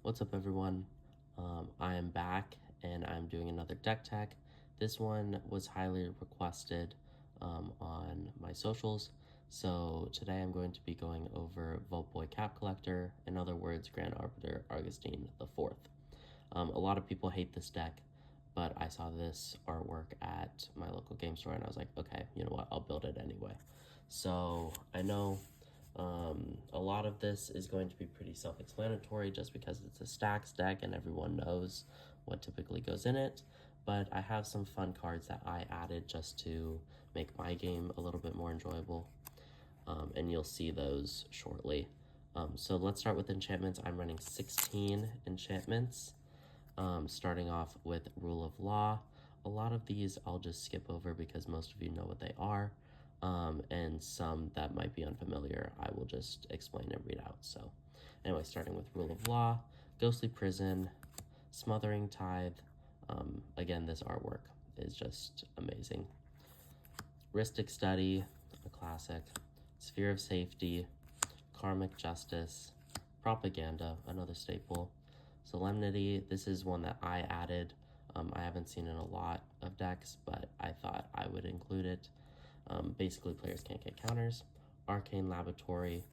What's up, everyone? I am back and I'm doing another deck tech. This one was highly requested on my socials. So today I'm going to be going over Voltboy Cap Collector, in other words, Grand Arbiter Augustine IV. A lot of people hate this deck, but I saw this artwork at my local game store and I was like, okay, you know what, I'll build it anyway. So I know a lot of this is going to be pretty self-explanatory just because it's a stacks deck and everyone knows what typically goes in it, but I have some fun cards that I added just to make my game a little bit more enjoyable, and you'll see those shortly. So let's start with enchantments. I'm running 16 enchantments, starting off with Rule of Law. A lot of these I'll just skip over because most of you know what they are, and some that might be unfamiliar I will just explain and read out. So anyway, starting with Rule of Law, Ghostly Prison, Smothering Tithe. Again, this artwork is just amazing. Rhystic Study, a classic. Sphere of Safety, Karmic Justice, Propaganda, another staple. Solemnity, this is one that I added. I haven't seen in a lot of decks, but I thought I would include it. Basically, players can't get counters. Arcane Laboratory,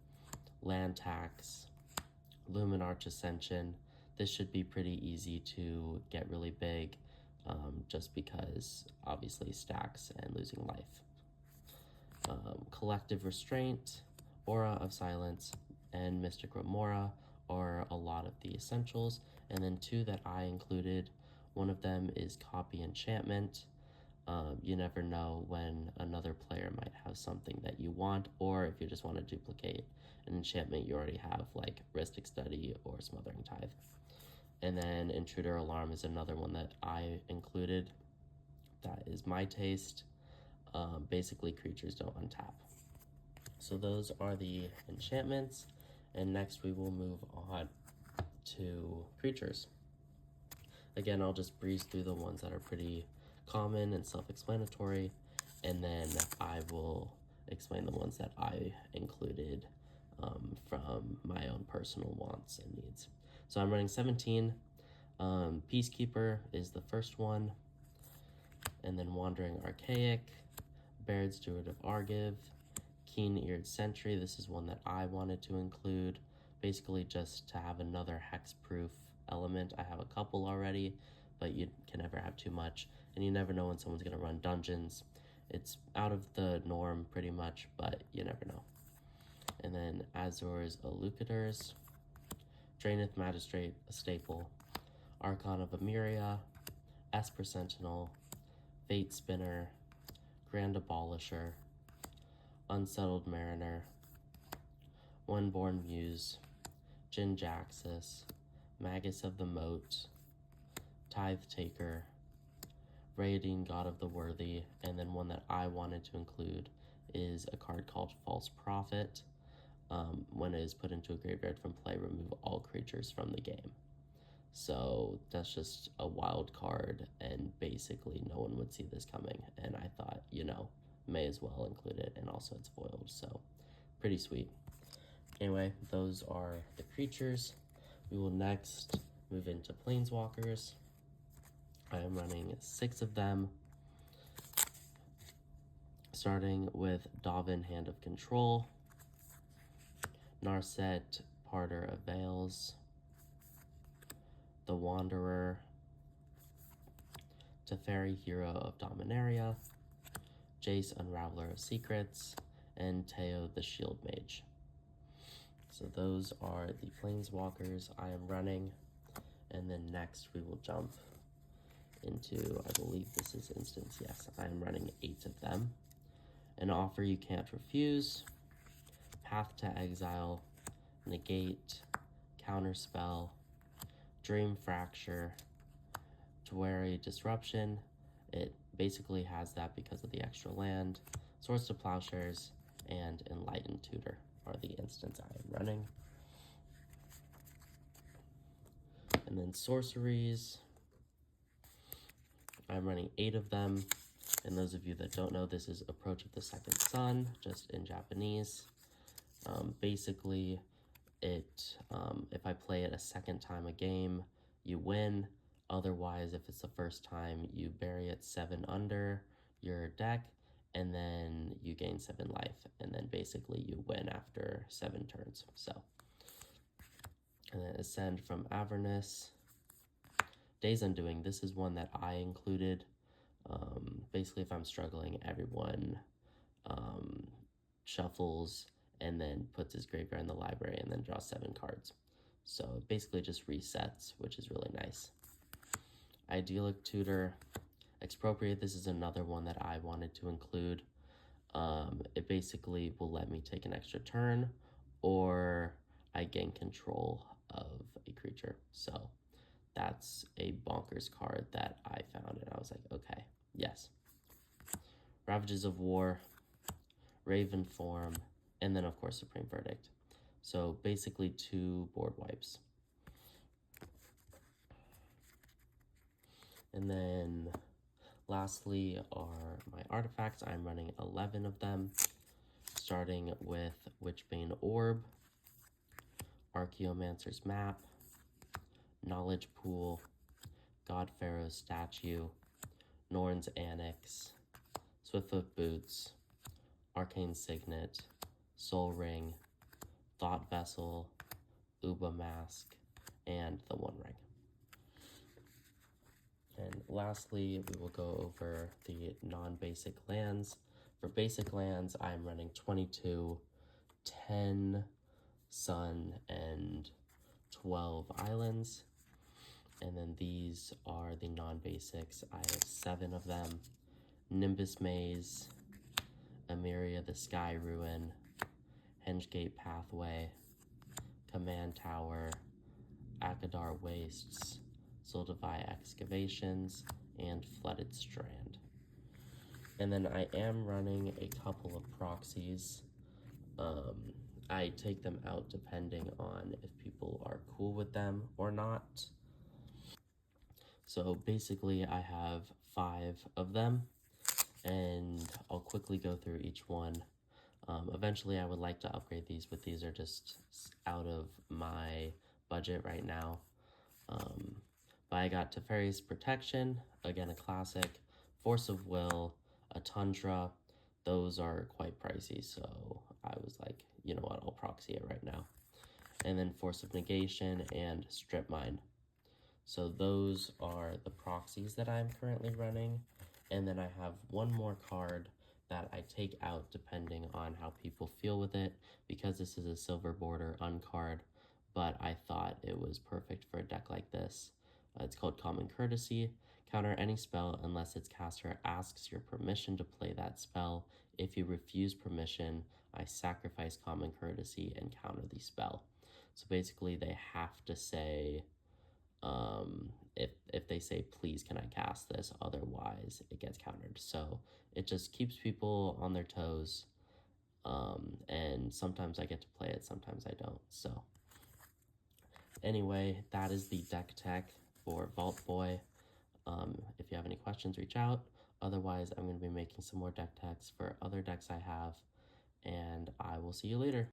Land Tax, Luminarch Ascension. This should be pretty easy to get really big, just because obviously stacks and losing life. Collective Restraint, Aura of Silence, and Mystic Remora are a lot of the essentials. And then two that I included, one of them is Copy Enchantment. You never know when another player might have something that you want, or if you just want to duplicate an enchantment you already have, like Rhystic Study or Smothering Tithe. And then Intruder Alarm is another one that I included. That is my taste. Basically, creatures don't untap. So those are the enchantments, and next we will move on to creatures. Again, I'll just breeze through the ones that are pretty common and self-explanatory, and then I will explain the ones that I included from my own personal wants and needs. So I'm running 17. Peacekeeper is the first one, and then Wandering Archaic, Baird Steward of Argive, Keen-Eared Sentry. This is one that I wanted to include, basically just to have another hexproof element. I have a couple already, but you can never have too much, and you never know when someone's going to run dungeons. It's out of the norm pretty much, but you never know. And then Azor's Eluciders, Draenith Magistrate, a staple, Archon of Emeria, Esper Sentinel, Fate Spinner, Grand Abolisher, Unsettled Mariner, One-Born Muse, Jin-Jaxus, Magus of the Moat, Tithe Taker, Raiding God of the Worthy, and then one that I wanted to include is a card called False Prophet. When it is put into a graveyard from play, remove all creatures from the game. So that's just a wild card, and basically no one would see this coming, and I thought, you know, may as well include it, and also it's foiled, so pretty sweet. Anyway, those are the creatures. We will next move into Planeswalkers. I am running 6 of them, starting with Davin, Hand of Control, Narset, Parter of Veils, the Wanderer, Teferi, Hero of Dominaria, Jace, Unraveler of Secrets, and Teo, the Shield Mage. So those are the Planeswalkers I am running, and then next we will jump into, I believe this is instance, yes, I am running 8 of them. An Offer You Can't Refuse, Path to Exile, Negate, Counterspell, Dream Fracture, Dwari Disruption. It basically has that because of the extra land. Swords to Plowshares and Enlightened Tutor are the instants I am running. And then sorceries, I'm running 8 of them. And those of you that don't know, this is Approach of the Second Sun, just in Japanese. Basically, if I play it a second time a game, you win. Otherwise, if it's the first time, you bury it 7 under your deck, and then you gain 7 life, and then basically you win after 7 turns. So, and then Ascend from Avernus. Days Undoing, this is one that I included. Basically, if I'm struggling, everyone shuffles and then puts his graveyard in the library and then draws 7 cards. So it basically just resets, which is really nice. Idyllic Tutor, Expropriate, this is another one that I wanted to include. It basically will let me take an extra turn, or I gain control of a creature. So that's a bonkers card that I found, and I was like, okay, yes. Ravages of War, Raven Form, and then of course Supreme Verdict. So basically 2 board wipes. And then lastly are my artifacts. I'm running 11 of them, starting with Witchbane Orb, Archaeomancer's Map, Knowledge Pool, God Pharaoh's Statue, Norn's Annex, Swiftfoot Boots, Arcane Signet, Soul Ring, Thought Vessel, Uba Mask, and the One Ring. And lastly, we will go over the non-basic lands. For basic lands, I'm running 22, 10 sun, and 12 islands. And then these are the non-basics. I have 7 of them. Nimbus Maze, Emeria the Sky Ruin, Hengegate Pathway, Command Tower, Akadar Wastes, Soldavai Excavations, and Flooded Strand. And then I am running a couple of proxies. I take them out depending on if people are cool with them or not. So basically I have 5 of them, and I'll quickly go through each one. Eventually I would like to upgrade these, but these are just out of my budget right now. But I got Teferi's Protection, again a classic, Force of Will, a Tundra. Those are quite pricey, so I was like, you know what, I'll proxy it right now. And then Force of Negation and Strip Mine. So those are the proxies that I'm currently running. And then I have one more card that I take out depending on how people feel with it, because this is a silver border uncard, but I thought it was perfect for a deck like this. It's called Common Courtesy. Counter any spell unless its caster asks your permission to play that spell. If you refuse permission, I sacrifice Common Courtesy and counter the spell. So basically they have to say, if they say, please can I cast this, otherwise it gets countered. So it just keeps people on their toes, and sometimes I get to play it, sometimes I don't. So anyway, that is the deck tech for Vault Boy. If you have any questions, reach out. Otherwise, I'm going to be making some more deck techs for other decks I have, and I will see you later.